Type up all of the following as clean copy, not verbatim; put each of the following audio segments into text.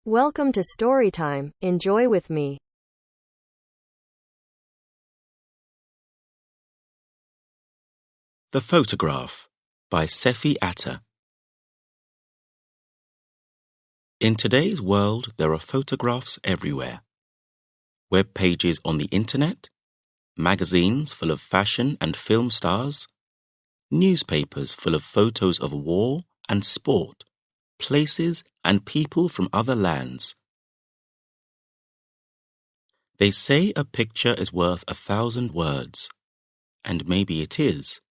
Welcome to Storytime. Enjoy with me. The Photograph by Sefi Atta. In today's world, there are photographs everywhere. Web pages on the internet, magazines full of fashion and film stars, newspapers full of photos of war and sport, places and people from other lands. They say a picture is worth 1,000 words, and maybe it is.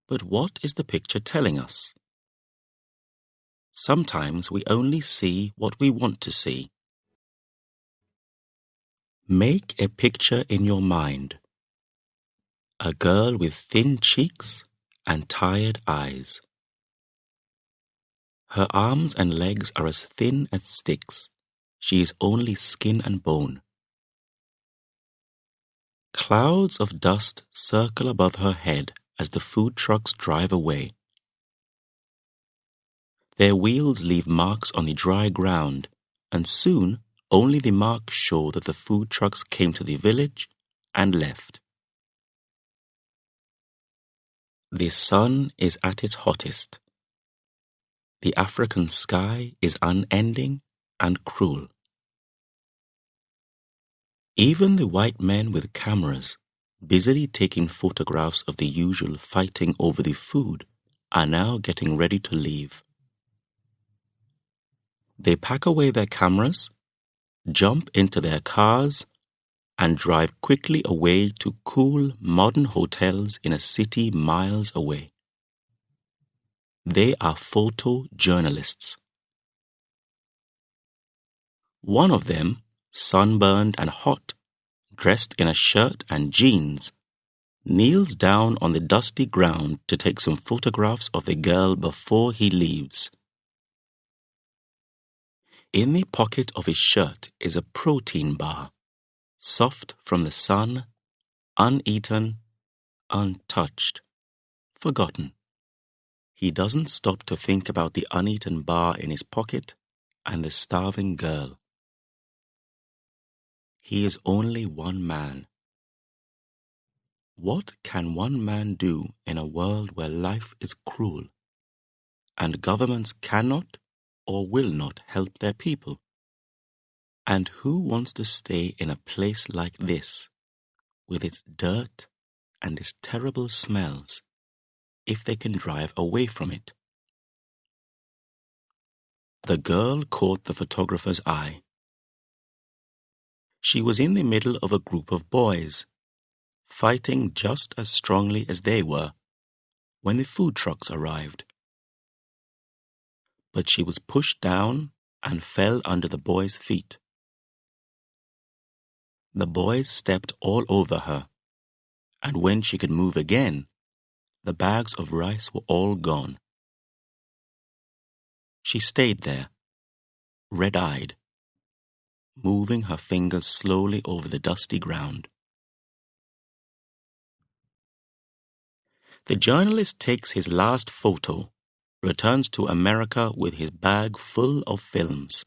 But what is the picture telling us? Sometimes we only see what we want to see. Make a picture in your mind. A girl with thin cheeks and tired eyes. Her arms and legs are as thin as sticks. She is only skin and bone. Clouds of dust circle above her head as the food trucks drive away. Their wheels leave marks on the dry ground, and soon only the marks show that the food trucks came to the village and left. The sun is at its hottest. The African sky is unending and cruel. Even the white men with cameras, busily taking photographs of the usual fighting over the food, are now getting ready to leave. They pack away their cameras, jump into their cars, and drive quickly away to cool, modern hotels in a city miles away. They are photojournalists. One of them, sunburned and hot, dressed in a shirt and jeans, kneels down on the dusty ground to take some photographs of the girl before he leaves. In the pocket of his shirt is a protein bar, soft from the sun, uneaten, untouched, forgotten. He doesn't stop to think about the uneaten bar in his pocket and the starving girl. He is only one man. What can one man do in a world where life is cruel, and governments cannot or will not help their people? And who wants to stay in a place like this, with its dirt and its terrible smells, if they can drive away from it? The girl caught the photographer's eye. She was in the middle of a group of boys, fighting just as strongly as they were, when the food trucks arrived. But she was pushed down and fell under the boys' feet. The boys stepped all over her, and when she could move again, the bags of rice were all gone. She stayed there, red-eyed, moving her fingers slowly over the dusty ground. The journalist takes his last photo, returns to America with his bag full of films.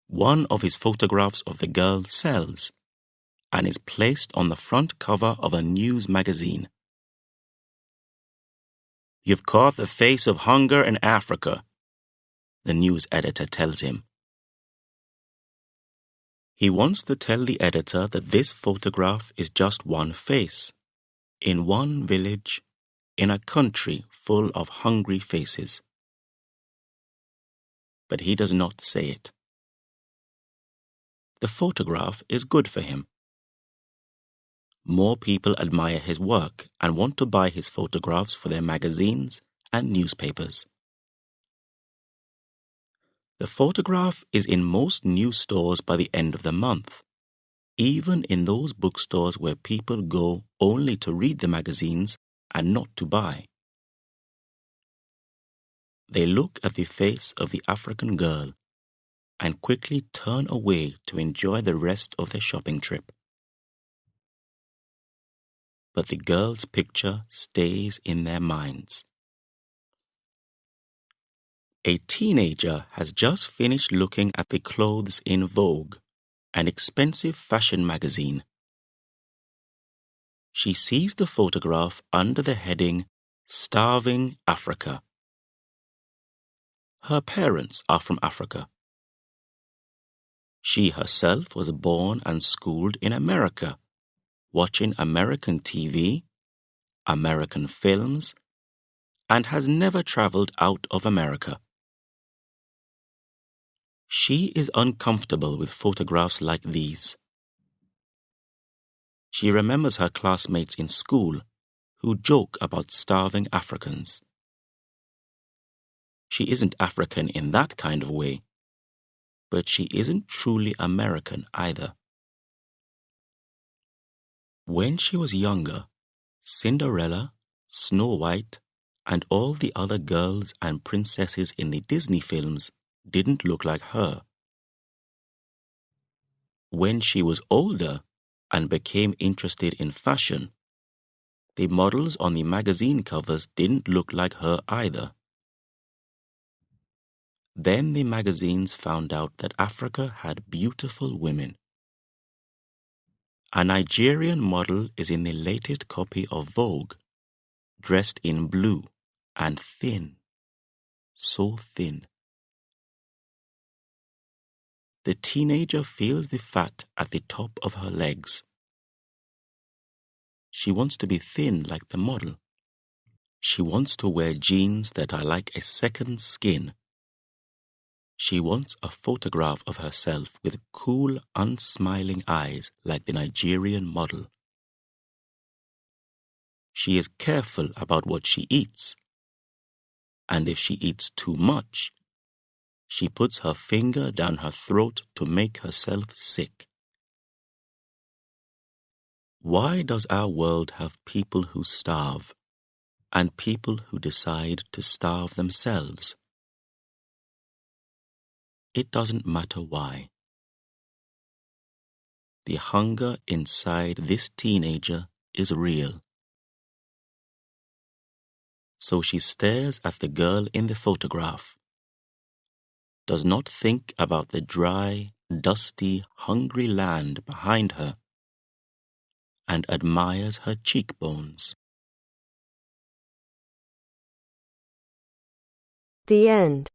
One of his photographs of the girl sells and is placed on the front cover of a news magazine. "You've caught the face of hunger in Africa," the news editor tells him. He wants to tell the editor that this photograph is just one face, in one village, in a country full of hungry faces. But he does not say it. The photograph is good for him. More people admire his work and want to buy his photographs for their magazines and newspapers. The photograph is in most news stores by the end of the month, even in those bookstores where people go only to read the magazines and not to buy. They look at the face of the African girl and quickly turn away to enjoy the rest of their shopping trip. But the girl's picture stays in their minds. A teenager has just finished looking at the clothes in Vogue, an expensive fashion magazine. She sees the photograph under the heading Starving Africa. Her parents are from Africa. She herself was born and schooled in America, watching American TV, American films, and has never traveled out of America. She is uncomfortable with photographs like these. She remembers her classmates in school who joke about starving Africans. She isn't African in that kind of way, but she isn't truly American either. When she was younger, Cinderella, Snow White, and all the other girls and princesses in the Disney films didn't look like her. When she was older and became interested in fashion, the models on the magazine covers didn't look like her either. Then the magazines found out that Africa had beautiful women. A Nigerian model is in the latest copy of Vogue, dressed in blue and thin, so thin. The teenager feels the fat at the top of her legs. She wants to be thin like the model. She wants to wear jeans that are like a second skin. She wants a photograph of herself with cool, unsmiling eyes like the Nigerian model. She is careful about what she eats. And if she eats too much, she puts her finger down her throat to make herself sick. Why does our world have people who starve and people who decide to starve themselves? It doesn't matter why. The hunger inside this teenager is real. So she stares at the girl in the photograph, does not think about the dry, dusty, hungry land behind her, and admires her cheekbones. The end.